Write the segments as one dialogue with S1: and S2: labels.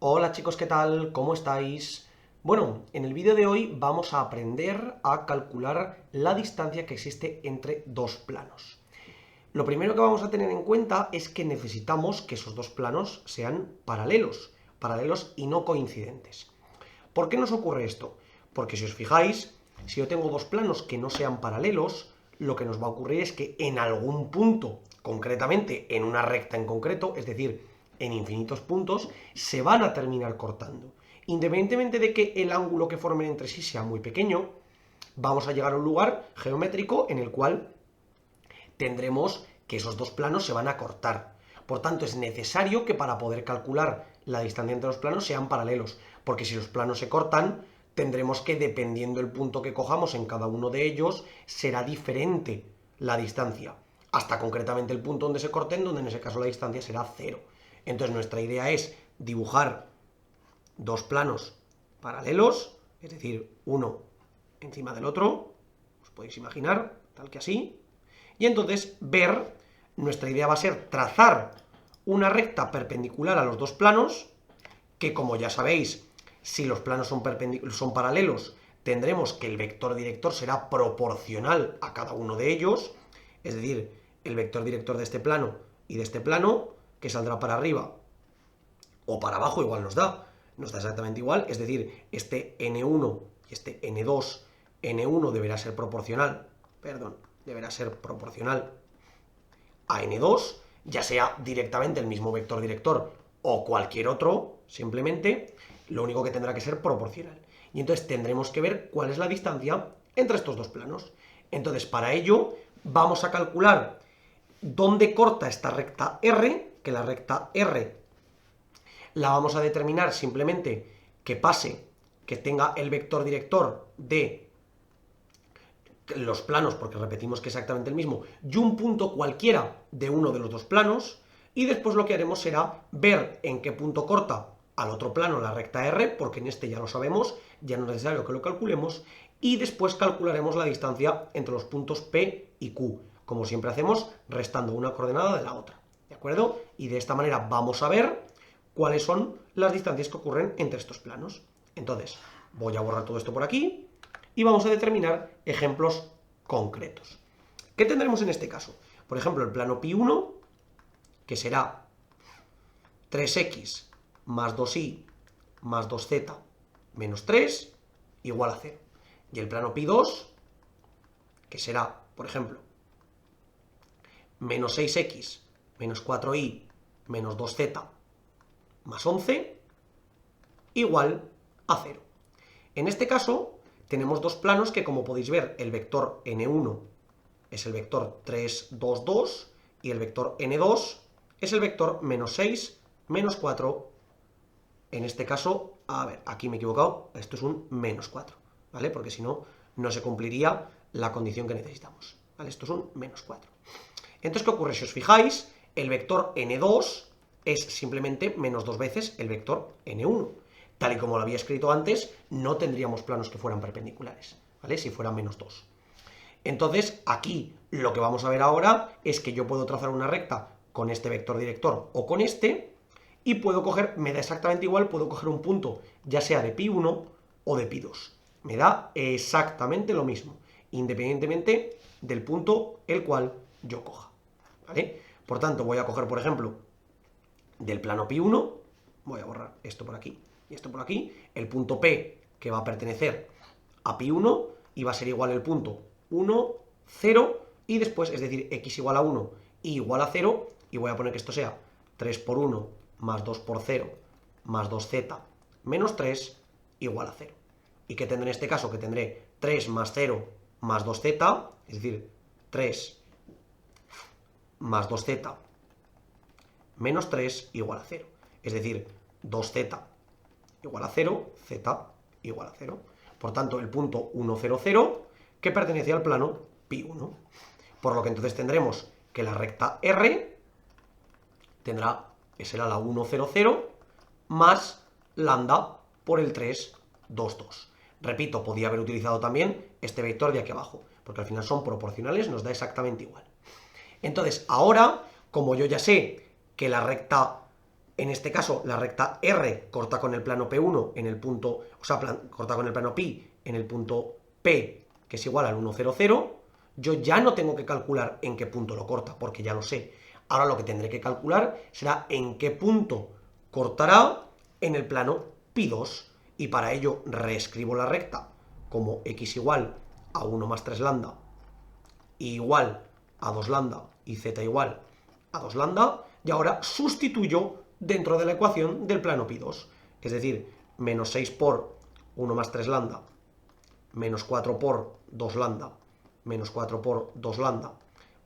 S1: Hola chicos, ¿qué tal? ¿Cómo estáis? Bueno, en el vídeo de hoy vamos a aprender a calcular la distancia que existe entre dos planos. Lo primero que vamos a tener en cuenta es que necesitamos que esos dos planos sean paralelos y no coincidentes. ¿Por qué nos ocurre esto? Porque si os fijáis, si yo tengo dos planos que no sean paralelos, lo que nos va a ocurrir es que en algún punto, concretamente en una recta en concreto, es decir, en infinitos puntos, se van a terminar cortando. Independientemente de que el ángulo que formen entre sí sea muy pequeño, vamos a llegar a un lugar geométrico en el cual tendremos que esos dos planos se van a cortar. Por tanto, es necesario que para poder calcular la distancia entre los planos sean paralelos, porque si los planos se cortan, tendremos que, dependiendo del punto que cojamos en cada uno de ellos, será diferente la distancia, hasta concretamente el punto donde se corten, donde en ese caso la distancia será cero. Entonces nuestra idea es dibujar dos planos paralelos, es decir, uno encima del otro, os podéis imaginar, tal que así, y entonces nuestra idea va a ser trazar una recta perpendicular a los dos planos, que como ya sabéis, si los planos son paralelos, tendremos que el vector director será proporcional a cada uno de ellos, es decir, el vector director de este plano y de este plano, que saldrá para arriba o para abajo, igual nos da exactamente igual, es decir, este n1 y este n2, n1 deberá ser proporcional a n2, ya sea directamente el mismo vector director o cualquier otro, simplemente, lo único que tendrá que ser proporcional. Y entonces tendremos que ver cuál es la distancia entre estos dos planos. Entonces, para ello, vamos a calcular dónde corta esta recta R, que la recta R la vamos a determinar simplemente que tenga el vector director de los planos, porque repetimos que es exactamente el mismo, y un punto cualquiera de uno de los dos planos, y después lo que haremos será ver en qué punto corta al otro plano la recta R, porque en este ya lo sabemos, ya no es necesario que lo calculemos, y después calcularemos la distancia entre los puntos P y Q, como siempre hacemos, restando una coordenada de la otra, ¿de acuerdo? Y de esta manera vamos a ver cuáles son las distancias que ocurren entre estos planos. Entonces, voy a borrar todo esto por aquí, y vamos a determinar ejemplos concretos. ¿Qué tendremos en este caso? Por ejemplo, el plano pi1, que será 3x más 2y más 2z menos 3 igual a 0. Y el plano pi2, que será, por ejemplo, menos 6x menos 4y menos 2z más 11 igual a 0. En este caso, tenemos dos planos que, como podéis ver, el vector n1 es el vector 3, 2, 2, y el vector n2 es el vector menos 6, menos 4. En este caso, a ver, aquí me he equivocado, esto es un menos 4, ¿vale? Porque si no, no se cumpliría la condición que necesitamos, ¿vale? Esto es un menos 4. Entonces, ¿qué ocurre? Si os fijáis, el vector n2 es simplemente menos dos veces el vector n1. Tal y como lo había escrito antes, no tendríamos planos que fueran perpendiculares, ¿vale? Si fueran menos 2. Entonces, aquí lo que vamos a ver ahora es que yo puedo trazar una recta con este vector director o con este, y puedo coger, me da exactamente igual, puedo coger un punto, ya sea de pi1 o de pi2. Me da exactamente lo mismo, independientemente del punto el cual yo coja, ¿vale? Por tanto, voy a coger, por ejemplo, del plano pi1, voy a borrar esto por aquí y esto por aquí, el punto P que va a pertenecer a pi1 y va a ser igual el punto 1, 0, y después, es decir, x igual a 1 y igual a 0, y voy a poner que esto sea 3 por 1 más 2 por 0 más 2z menos 3 igual a 0. ¿Y qué tendré en este caso? Que tendré 3 más 0 más 2z, es decir, 3 más 2z menos 3 igual a 0. Es decir, 2z igual a 0, z igual a 0. Por tanto, el punto 1, 0, 0, que pertenece al plano pi1. Por lo que entonces tendremos que la recta R será la 1, 0, 0, más lambda por el 3, 2, 2. Repito, podía haber utilizado también este vector de aquí abajo, porque al final son proporcionales, nos da exactamente igual. Entonces, ahora, como yo ya sé que la recta En este caso, la recta R corta con el plano P1 en el punto, o sea, corta con el plano pi en el punto P, que es igual al 1, 0, 0. Yo ya no tengo que calcular en qué punto lo corta, porque ya lo sé. Ahora lo que tendré que calcular será en qué punto cortará en el plano pi2. Y para ello reescribo la recta como x igual a 1 más 3 lambda, y igual a 2 lambda y z igual a 2 lambda, y ahora sustituyo dentro de la ecuación del plano pi2. Es decir, menos 6 por 1 más 3 lambda, menos 4 por 2 lambda, menos 4 por 2 lambda,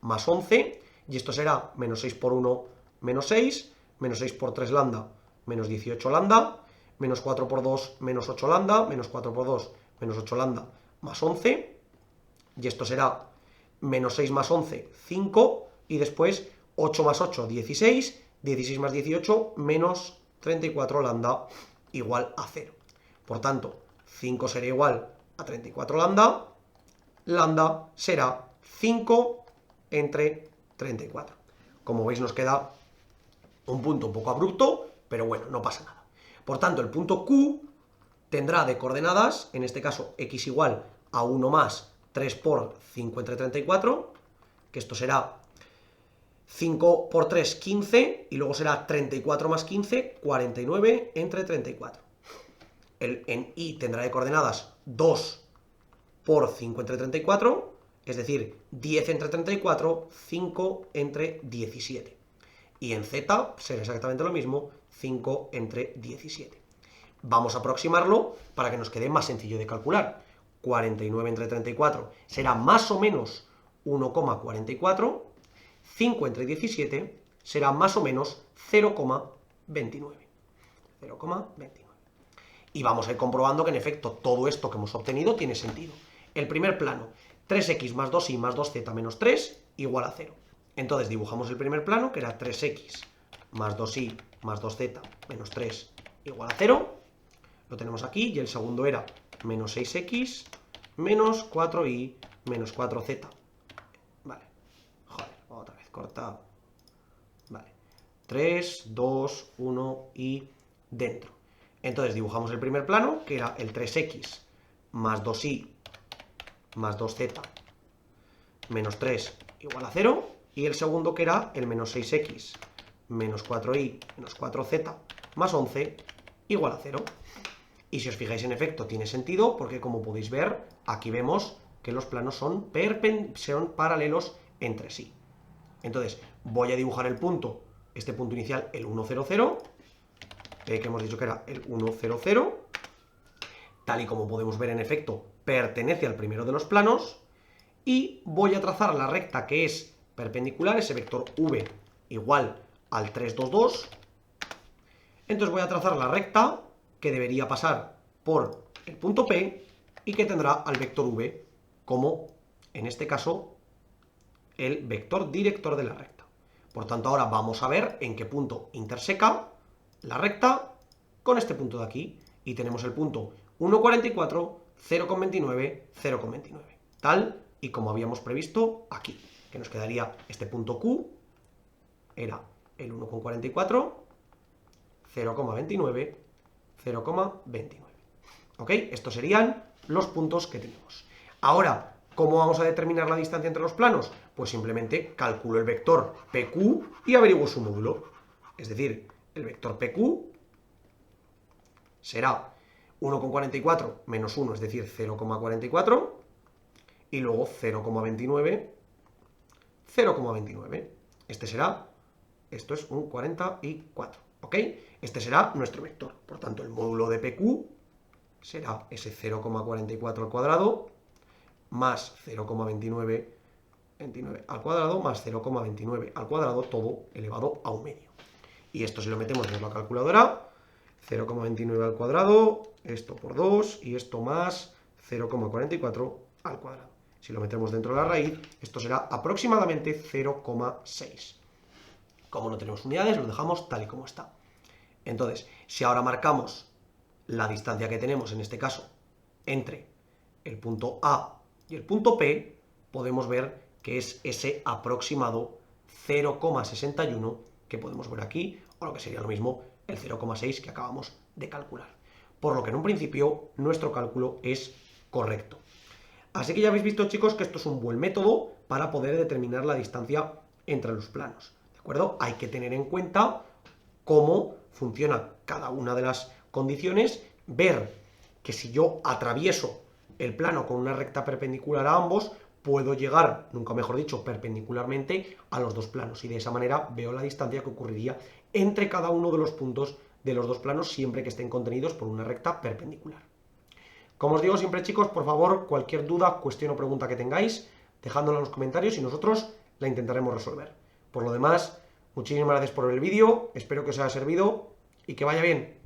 S1: más 11, y esto será menos 6 por 1, menos 6, menos 6 por 3 lambda, menos 18 lambda, menos 4 por 2, menos 8 lambda, menos 4 por 2, menos 8 lambda, más 11, y esto será menos 6 más 11, 5, y después 8 más 8, 16, 16 más 18, menos 34 lambda, igual a 0. Por tanto, 5 será igual a 34 lambda, lambda será 5 entre 34. Como veis, nos queda un punto un poco abrupto, pero bueno, no pasa nada. Por tanto, el punto Q tendrá de coordenadas, en este caso, x igual a 1 más 3 por 5 entre 34, que esto será 5 por 3, 15, y luego será 34 más 15, 49 entre 34. En Y tendrá de coordenadas 2 por 5 entre 34, es decir, 10 entre 34, 5 entre 17. Y en Z será exactamente lo mismo, 5 entre 17. Vamos a aproximarlo para que nos quede más sencillo de calcular. 49 entre 34 será más o menos 1,44. 5 entre 17 será más o menos 0,29. 0,29. Y vamos a ir comprobando que en efecto todo esto que hemos obtenido tiene sentido. El primer plano, 3x más 2y más 2z menos 3 igual a 0. Entonces dibujamos el primer plano, que era 3x más 2y más 2z menos 3 igual a 0. Lo tenemos aquí, y el segundo era menos 6x menos 4y menos 4z. Vale. Joder, otra vez cortado. Vale. 3, 2, 1 y dentro. Entonces dibujamos el primer plano, que era el 3x más 2y más 2z menos 3 igual a 0. Y el segundo, que era el menos 6x menos 4y menos 4z más 11 igual a 0. Y si os fijáis, en efecto, tiene sentido, porque como podéis ver, aquí vemos que los planos son paralelos entre sí. Entonces, voy a dibujar el punto, este punto inicial, el 1, 0, 0, que hemos dicho que era el 1, 0, 0. Tal y como podemos ver, en efecto, pertenece al primero de los planos. Y voy a trazar la recta que es perpendicular, ese vector v igual al 3, 2, 2. Entonces voy a trazar la recta que debería pasar por el punto P y que tendrá al vector v como, en este caso, el vector director de la recta. Por tanto, ahora vamos a ver en qué punto interseca la recta con este punto de aquí. Y tenemos el punto 1,44, 0,29, 0,29. Tal y como habíamos previsto aquí. Que nos quedaría este punto Q, era el 1,44, 0,29, 0,29. ¿Ok? Estos serían los puntos que tenemos. Ahora, ¿cómo vamos a determinar la distancia entre los planos? Pues simplemente calculo el vector PQ y averiguo su módulo. Es decir, el vector PQ será 1,44 menos 1, es decir, 0,44, y luego 0,29, 0,29. Este será, esto es un 44, ¿ok? Este será nuestro vector. Por tanto, el módulo de PQ será ese 0,44 al cuadrado más 0,29 al cuadrado más 0,29 al cuadrado, todo elevado a 1/2. Y esto, si lo metemos en la calculadora, 0,29 al cuadrado, esto por 2, y esto más 0,44 al cuadrado. Si lo metemos dentro de la raíz, esto será aproximadamente 0,6. Como no tenemos unidades, lo dejamos tal y como está. Entonces, si ahora marcamos la distancia que tenemos, en este caso, entre el punto A y el punto P, podemos ver que es ese aproximado 0,61 que podemos ver aquí, o lo que sería lo mismo el 0,6 que acabamos de calcular. Por lo que en un principio nuestro cálculo es correcto. Así que ya habéis visto, chicos, que esto es un buen método para poder determinar la distancia entre los planos, ¿de acuerdo? Hay que tener en cuenta cómo funciona cada una de las condiciones, ver que si yo atravieso el plano con una recta perpendicular a ambos, puedo llegar, nunca mejor dicho, perpendicularmente a los dos planos, y de esa manera veo la distancia que ocurriría entre cada uno de los puntos de los dos planos siempre que estén contenidos por una recta perpendicular. Como os digo siempre, chicos, por favor, cualquier duda, cuestión o pregunta que tengáis, dejádmela en los comentarios y nosotros la intentaremos resolver. Por lo demás, muchísimas gracias por ver el vídeo, espero que os haya servido y que vaya bien.